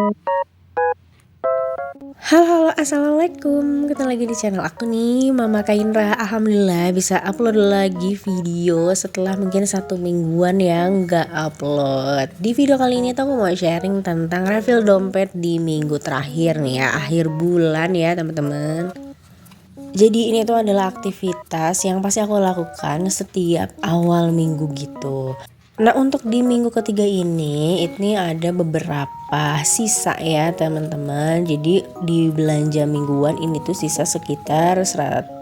Halo, halo, assalamualaikum. Ketemu lagi di channel aku nih, Mama Kainra. Alhamdulillah bisa upload lagi video setelah mungkin 1 mingguan yang gak upload. Di video kali ini tuh aku mau sharing tentang refill dompet di minggu terakhir nih ya, akhir bulan ya teman-teman. Jadi ini tuh adalah aktivitas yang pasti aku lakukan setiap awal minggu gitu. Nah, untuk di minggu ketiga ini ada beberapa sisa ya teman-teman. Jadi di belanja mingguan ini tuh sisa sekitar 100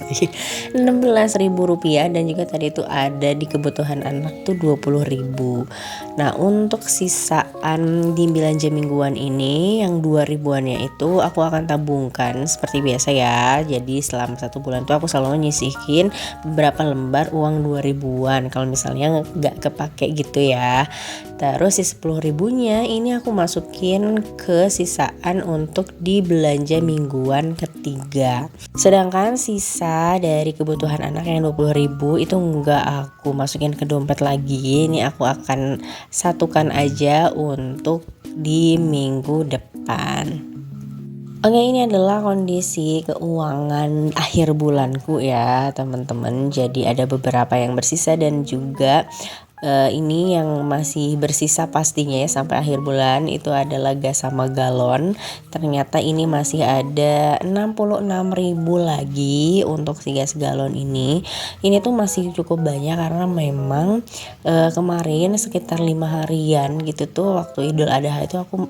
lagi 16.000 rupiah, dan juga tadi itu ada di kebutuhan anak tuh 20.000. Nah, untuk sisaan di belanja mingguan ini yang 2.000-annya itu aku akan tabungkan seperti biasa ya. Jadi selama 1 bulan tuh aku selalu nyisihin beberapa lembar uang 2.000-an kalau misalnya nggak kepake gitu ya. Terus si 10.000-nya ini aku masukin ke sisaan untuk di belanja mingguan ketiga. Sedangkan sisa dari kebutuhan anak yang 20.000 itu nggak aku masukin ke dompet lagi. Ini aku akan satukan aja untuk di minggu depan. Oke, ini adalah kondisi keuangan akhir bulanku ya teman-teman. Jadi ada beberapa yang bersisa dan juga ini yang masih bersisa pastinya ya sampai akhir bulan itu adalah gas sama galon. Ternyata ini masih ada 66.000 lagi untuk si gas galon ini. Ini tuh masih cukup banyak karena memang kemarin sekitar 5 harian gitu tuh waktu Idul Adha itu aku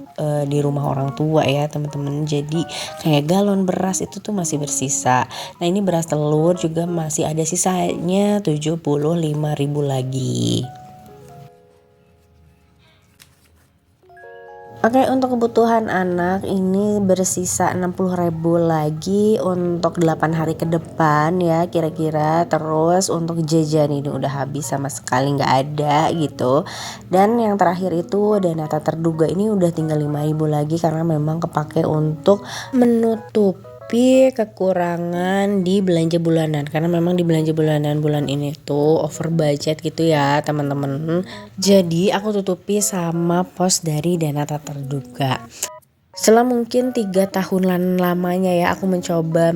di rumah orang tua ya teman-teman. Jadi kayak galon beras itu tuh masih bersisa. Nah, ini beras telur juga masih ada sisanya 75.000 lagi. Oke, untuk kebutuhan anak ini bersisa 60.000 lagi untuk 8 hari ke depan ya kira-kira. Terus untuk jajan ini udah habis sama sekali nggak ada gitu. Dan yang terakhir itu dana tak terduga ini udah tinggal 5.000 lagi karena memang kepake untuk menutupi kekurangan di belanja bulanan, karena memang di belanja bulanan bulan ini tuh over budget gitu ya teman-teman. Jadi aku tutupi sama pos dari dana tak terduga. Setelah mungkin 3 tahunan lamanya ya aku mencoba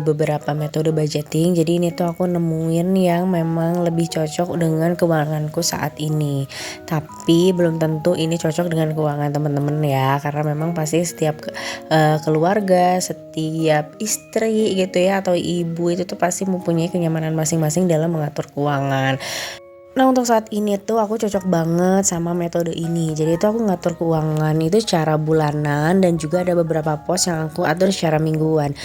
beberapa metode budgeting. Jadi ini tuh aku nemuin yang memang lebih cocok dengan keuanganku saat ini. Tapi belum tentu ini cocok dengan keuangan teman-teman ya, karena memang pasti setiap keluarga, setiap istri gitu ya atau ibu itu tuh pasti mempunyai kenyamanan masing-masing dalam mengatur keuangan. Nah, untuk saat ini tuh aku cocok banget sama metode ini. Jadi itu aku ngatur keuangan itu secara bulanan dan juga ada beberapa pos yang aku atur secara mingguan.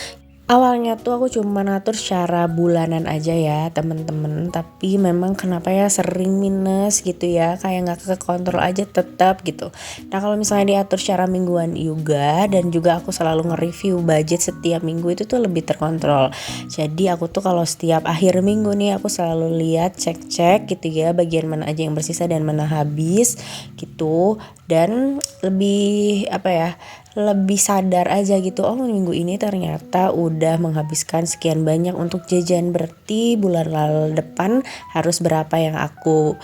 Awalnya tuh aku cuma ngatur secara bulanan aja ya temen-temen, tapi memang kenapa ya sering minus gitu ya, kayak nggak kekontrol aja tetap gitu. Nah, kalau misalnya diatur secara mingguan juga dan juga aku selalu nge-review budget setiap minggu itu tuh lebih terkontrol. Jadi aku tuh kalau setiap akhir minggu nih aku selalu lihat cek-cek gitu ya bagian mana aja yang bersisa dan mana habis gitu, dan lebih lebih sadar aja gitu. Oh, minggu ini ternyata udah menghabiskan sekian banyak untuk jajan, berarti bulan lalu depan harus berapa yang aku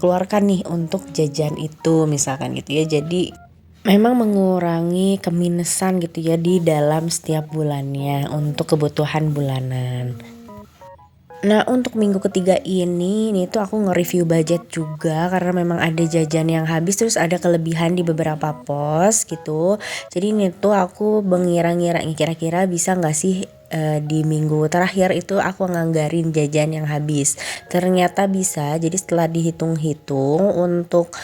keluarkan nih untuk jajan itu misalkan gitu ya. Jadi memang mengurangi keminusan gitu ya di dalam setiap bulannya untuk kebutuhan bulanan. Nah, untuk minggu ketiga ini tuh aku nge-review budget juga karena memang ada jajan yang habis, terus ada kelebihan di beberapa pos gitu. Jadi ini tuh aku mengira-ngira kira-kira bisa nggak sih di minggu terakhir itu aku nganggarin jajan yang habis. Ternyata bisa. Jadi setelah dihitung-hitung untuk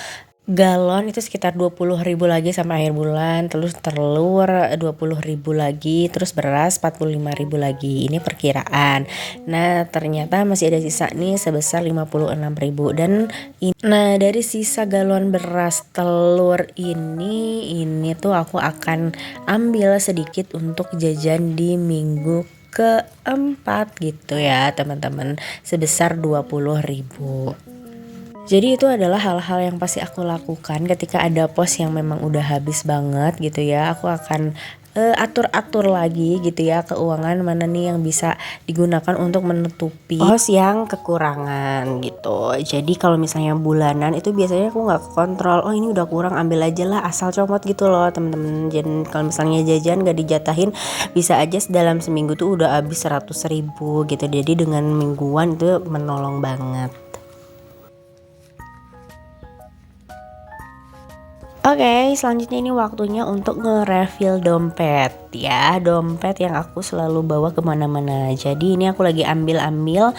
galon itu sekitar 20.000 lagi sampai akhir bulan, terus telur 20.000 lagi, terus beras 45.000 lagi. Ini perkiraan. Nah, ternyata masih ada sisa nih sebesar 56.000. Dan nah, dari sisa galon beras telur ini tuh aku akan ambil sedikit untuk jajan di minggu keempat gitu ya teman-teman, sebesar 20.000. Jadi itu adalah hal-hal yang pasti aku lakukan ketika ada pos yang memang udah habis banget gitu ya. Aku akan atur-atur lagi gitu ya keuangan mana nih yang bisa digunakan untuk menutupi pos yang kekurangan gitu. Jadi kalau misalnya bulanan itu biasanya aku nggak kontrol, oh ini udah kurang ambil aja lah, asal comot gitu loh temen-temen. Jadi kalau misalnya jajan gak dijatahin bisa aja dalam seminggu tuh udah habis 100.000 gitu. Jadi dengan mingguan itu menolong banget. Oke, selanjutnya ini waktunya untuk nge-refill dompet ya. Dompet yang aku selalu bawa kemana-mana. Jadi ini aku lagi ambil-ambil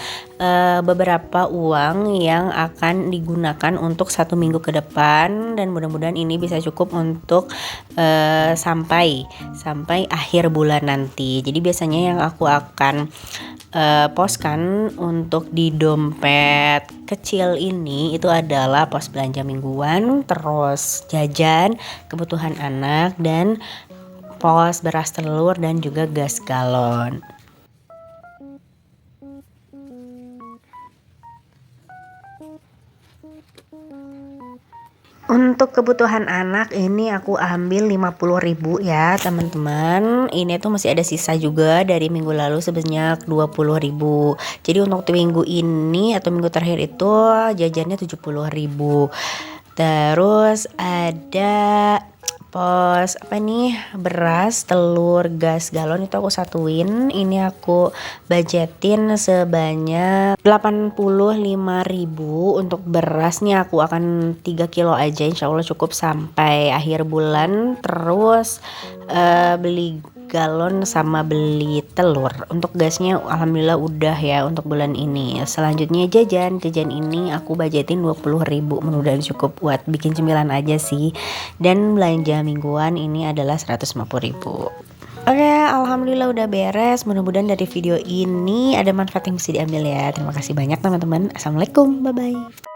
beberapa uang yang akan digunakan untuk 1 minggu ke depan. Dan mudah-mudahan ini bisa cukup untuk sampai akhir bulan nanti. Jadi biasanya yang aku akan poskan untuk di dompet kecil ini itu adalah pos belanja mingguan, terus jajan, kebutuhan anak, dan pos beras telur dan juga gas galon. Untuk kebutuhan anak ini aku ambil 50.000 ya teman-teman. Ini tuh masih ada sisa juga dari minggu lalu sebanyak 20.000. Jadi untuk minggu ini atau minggu terakhir itu jajannya 70.000. Terus ada pos apa nih, beras, telur, gas galon itu aku satuin. Ini aku budgetin sebanyak 85.000 untuk beras nih. Aku akan 3 kilo aja, insya Allah cukup sampai akhir bulan. Terus beli galon sama beli telur. Untuk gasnya alhamdulillah udah ya untuk bulan ini. Selanjutnya jajan ini aku budgetin 20.000, mudah-mudahan cukup buat bikin cemilan aja sih. Dan belanja mingguan ini adalah 150.000. Oke, alhamdulillah udah beres. Mudah-mudahan dari video ini ada manfaat yang bisa diambil ya. Terima kasih banyak teman-teman. Assalamualaikum, bye bye.